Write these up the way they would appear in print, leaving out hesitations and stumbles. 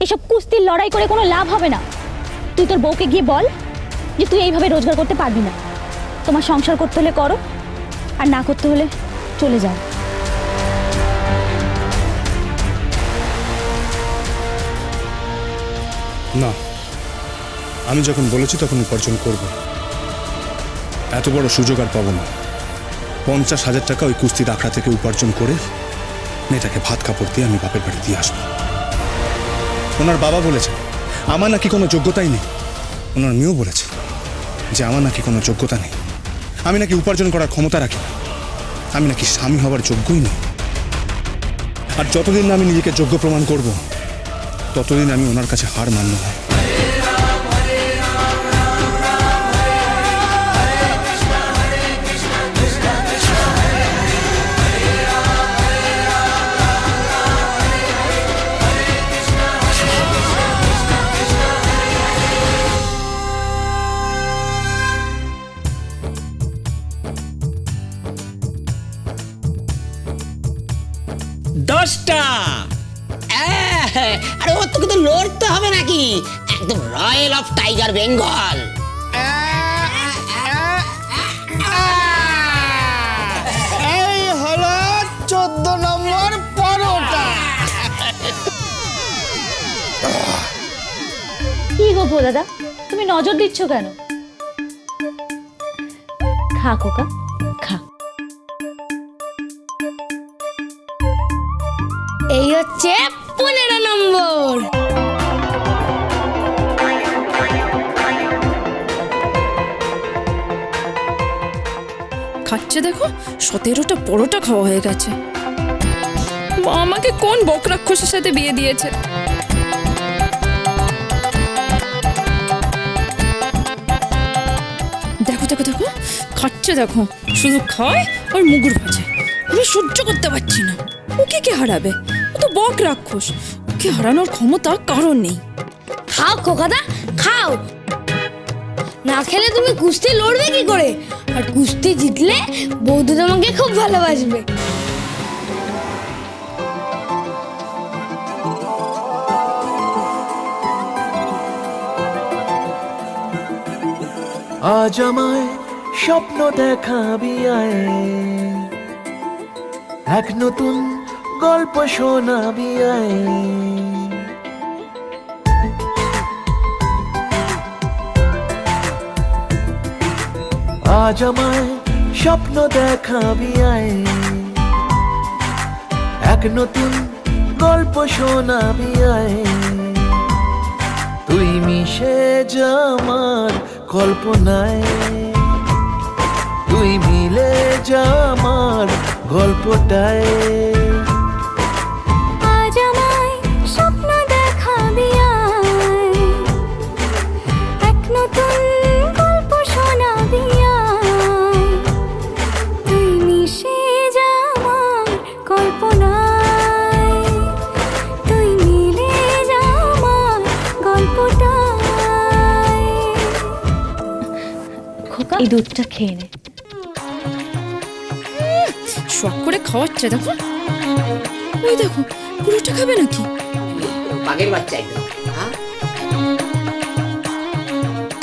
এসব কুস্তির লড়াই করে কোনো লাভ হবে না। তুই তোর বউকে গিয়ে বল যে তুই এইভাবে রোজগার করতে পারবি না, তোমার সংসার করতে হলে করো, আর না করতে হলে চলে যাও। না, আমি যখন বলেছি তখন উপার্জন করব। এত বড় সুযোগ আর পাবো না। 50,000 টাকা ওই কুস্তির আখড়া থেকে উপার্জন করে মেয়েটাকে ভাত কাপড় দিয়ে আমি বাপের বাড়ি দিয়ে আসবো। ওনার বাবা বলেছে আমার নাকি কোনো যোগ্যতাই নেই। ওনার মেয়েও বলেছে যে আমার নাকি কোনো যোগ্যতা নেই, আমি নাকি উপার্জন করার ক্ষমতা রাখি না, আমি নাকি স্বামী হওয়ার যোগ্যই নই। আর যতদিন না আমি নিজেকে যোগ্য প্রমাণ করব ততদিন আমি ওনার কাছে হার মানব না। দশটা। আরে ও তোকে তো লড়তে হবে নাকি, একদম রয়্যাল অফ টাইগার বেঙ্গল। এই হলো 14 নম্বর পরোটা। কি গো বউ দাদা, তুমি নজর দিচ্ছ কেন? খা খোকা, খা। এই হচ্ছে 15 নম্বর। খাচ্ছে দেখো, 17টা পরোটা খাওয়া হয়ে গেছে। মা আমাকে কোন বকরাক্ষসের সাথে বিয়ে দিয়েছে? দেখো দেখো দেখো, খাচ্ছে দেখো, শুধু খায় আর মুগুর ভাজে। আমি সহ্য করতে পারছি না। ওকে কে হারাবে? ও তো বকরাক্ষস, ওকে হারানোর ক্ষমতা কারণ নেই। খাও খোকাদা, খাও। না খেলে তুমি কুস্তি লড়বে কি করে? আর কুস্তি জিতলে বৌদি তোমাকে খুব ভালোবাসবে। আজ আমায় স্বপ্ন দেখাবি আয়, এক নতুন গল্প শোনাবি আয়। আজ আমায় স্বপ্ন দেখাবি আয়, এক নতুন গল্প শোনাবি আয়। তুই মিশে যা আমার কল্পনায়, তুই মিলে যা আমার গল্পটায়। আজ আমায় স্বপ্ন দেখাবি আয়, এক নতুন গল্প শোনাবি আয়। তুই মিশে যা আমার কল্পনায়, তুই মিলে যা আমার গল্পটায়। খোকা, এই দুধটা খেয়ে নে। শখ করে খাওয়াচ্ছে দেখো। ওই দেখো, পুরোটা খাবে নাকি? বাঘের বাচ্চা একদম।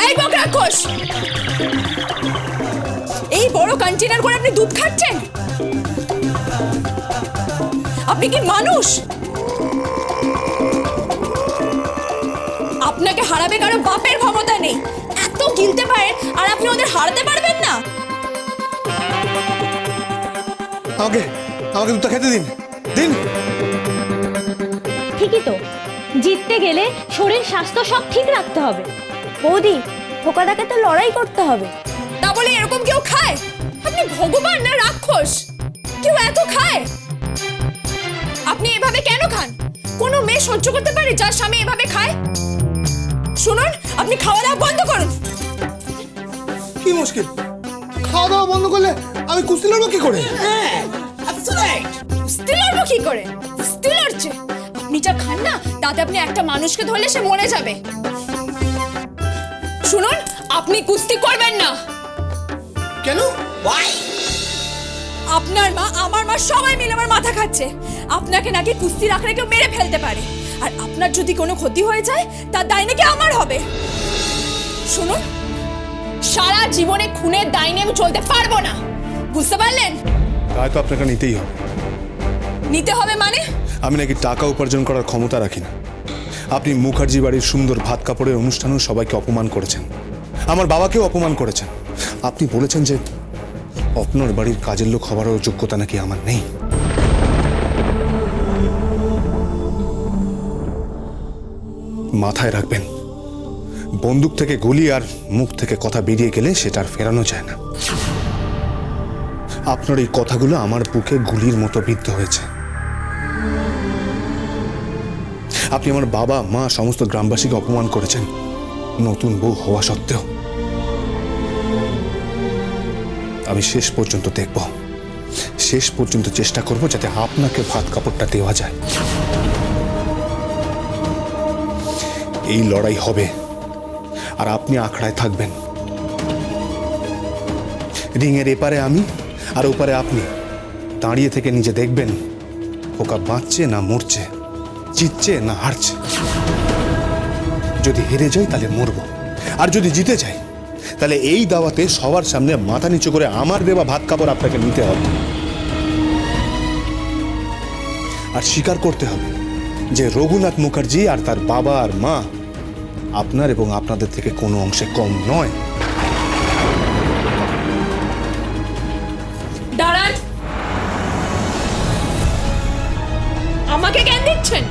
এই বকরাক্ষস, এই বড় কন্টেনার করে আপনি দুধ খাচ্ছেন? আপনি কি মানুষ? আপনাকে হারাবে কারো বাপের ক্ষমতা নেই। এত গিলতে পারেন আর আপনি ওদের হারাতে পারবেন না। আমাকে আমাকে দুধটা খেতে দিন দিন। ঠিকই তো, জিততে গেলে শরীর স্বাস্থ্য সব ঠিক রাখতে হবে। বৌদি, খোকাদাকে তো লড়াই করতে হবে। তা বলে এরকম কেউ খায়? আপনি ভগবান না রাক্ষস? কেউ এত খায়? আপনি এভাবে কেন খান? কোনো মেয়ে সহ্য করতে পারে যার স্বামী এভাবে খায়? শুনুন, আপনি খাওয়া দাওয়া বন্ধ করুন। কি মুশকিল, খাওয়া দাওয়া বন্ধ করলে আমি কুস্তি লড়বো কি করে? কুস্তি লড়বো কি করে? কুস্তি লড়ছে? আপনি যা খান না তাতে আপনি একটা মানুষকে ধরলে সে মরে যাবে। শুনুন, আপনি কুস্তি করবেন না। কেন? আপনার মা, আমার মা সবাই মিলে আমার মাথা খাচ্ছে। আপনাকে নাকি কুস্তির আখড়ে কেউ মেরে ফেলতে পারে। আর আপনার যদি কোনো ক্ষতি হয়ে যায় তার দায় নাকি আমার হবে। শুনুন, সারা জীবনে খুনের দায় নিয়ে আমি চলতে পারবো না, বুঝতে পারলেন? তাই তো আপনাকে নিতেই হবে। নিতে হবে মানে? আমি নাকি টাকা উপার্জন করার ক্ষমতা রাখি না। আপনি মুখার্জি বাড়ির সুন্দর ভাত কাপড়ের অনুষ্ঠানেও সবাইকে অপমান করেছেন, আমার বাবাকেও অপমান করেছেন। আপনি বলেছেন যে আপনার বাড়ির কাজের লোক হওয়ারও যোগ্যতা নাকি আমার নেই। মাথায় রাখবেন, বন্দুক থেকে গুলি আর মুখ থেকে কথা বেরিয়ে গেলে সেটা আর ফেরানো যায় না। আপনার এই কথাগুলো আমার বুকে গুলির মতো বিদ্ধ হয়েছে। আপনি আমার বাবা মা সমস্ত গ্রামবাসীকে অপমান করেছেন, নতুন বউ হওয়া সত্ত্বেও। আমি শেষ পর্যন্ত দেখব, শেষ পর্যন্ত চেষ্টা করব যাতে আপনাকে ভাত কাপড়টা দেওয়া যায়। এই লড়াই হবে আর আপনি আখড়ায় থাকবেন। রিংয়ের এপারে আমি আর ওপারে আপনি দাঁড়িয়ে থেকে নিজে দেখবেন ওকা বাঁচছে না মরছে, জিতছে না হারছে। যদি হেরে যাই তাহলে মরব, আর যদি জিতে যাই তাহলে এই দাওয়াতে সবার সামনে মাথা নিচু করে আমার দেওয়া ভাত কাপড় আপনাকে নিতে হবে। আর স্বীকার করতে হবে যে রঘুনাথ মুখার্জি আর তার বাবা আর মা আপনার এবং আপনাদের থেকে কোনো অংশে কম নয়। দাঁড়ান, আমাকে জ্ঞান দিচ্ছেন?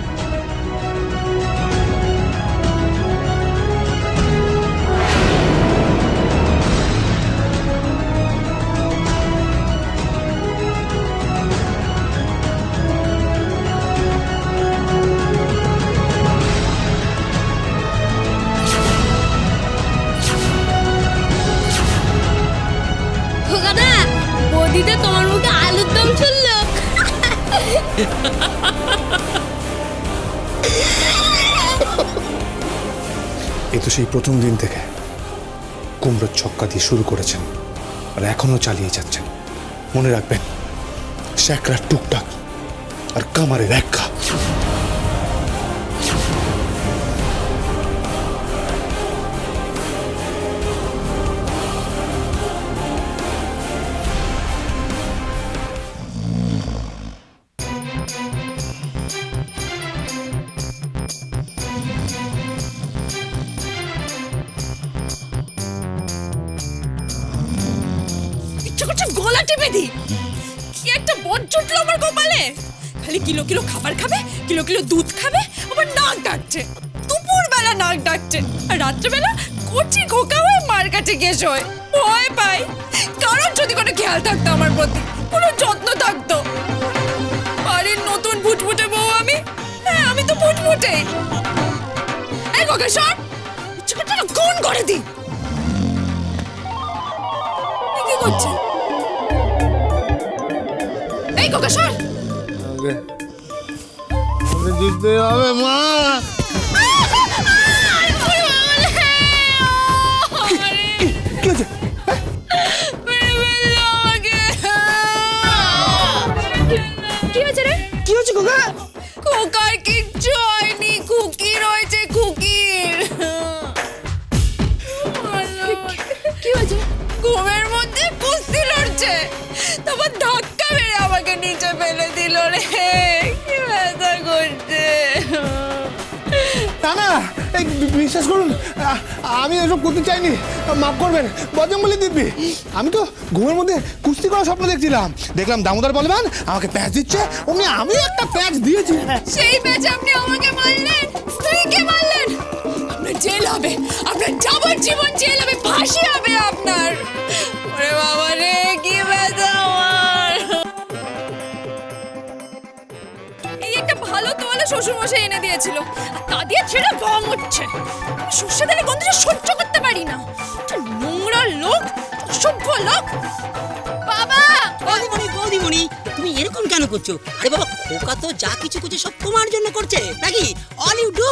খোকাদা, বৌদিতে তোমার মুখে আলুর দম ছুড়লো। এ তো সেই প্রথম দিন থেকে কুমড়োর ছক্কা দিয়ে শুরু করেছেন আর এখনো চালিয়ে যাচ্ছেন। মনে রাখবেন, স্যাকরা টুকটাক আর কামারের একা। ইচ্ছা করছে গলা টিপে দি। কি একটা বট জুটলো আমার কপালে। খালি কিলো কিলো খাবার খাবে, কিলো কিলো দুধ খাবে, আবার নাক ডাকছে। দুপুর বেলা নাক ডাকছে, আর রাত্রেবেলা কচি খোকা হয়ে মার কাছে গিয়ে শোয়। ভয় পাই, কারণ যদি কোনো খেয়াল থাকতো আমার প্রতি, কোনো যত্ন থাকতো। বাড়ির নতুন ফুটফুটে বউ আমি। হ্যাঁ, আমি তো ফুটফুটে। এই খোকা সর, ইচ্ছা করছে না কোন করে দি। কি করছে? এই খোকা সর। জিততে হবে মা। কি হয়েছে? কি হয়েছে রে? কি হয়েছে খোকা? খোকার কিচ্ছু হয়নি, খুকি রয়েছে, খুকির। কি হয়েছে? ঘুমের মধ্যে কুস্তি লড়ছে, তারপর ধাক্কা মেরে আমাকে নিচে ফেলে দিল রে। কি ব্যথা করছে। না না, এই বিশ্বাস করুন, আমি এসব করতে চাইনি, মাফ করবেন বজরংবলী দিব্যি। আমি তো ঘুমের মধ্যে কুস্তি করার স্বপ্ন দেখছিলাম, দেখলাম দামোদর বলবান আমাকে প্যাঁচ দিচ্ছে, অমনি আমি একটা প্যাঁচ দিয়েছি। সেই প্যাঁচ আপনি আমাকে মারলেন, স্ত্রীকে মারলেন। আপনার জেল হবে, আপনার যাবজ্জীবন জেল হবে, ফাঁসি হবে আপনার। ওরে বাবা রে, কি ব্যথা আমার। এই একটা ভালো তোয়ালে শ্বশুরমশাই এনে দিয়েছিল, আর তা দিয়ে ছেড়ে বম হচ্ছে। আমি সর্ষে তেলের গন্ধটা সহ্য করতে পারি না। একটা নোংরা লোক, অসভ্য লোক। বাবা, বৌদিমণি, তুমি এরকম কেন করছো? আরে বাবা, খোকা তো যা কিছু করছে সব তোমার জন্য করছে নাকি? All you do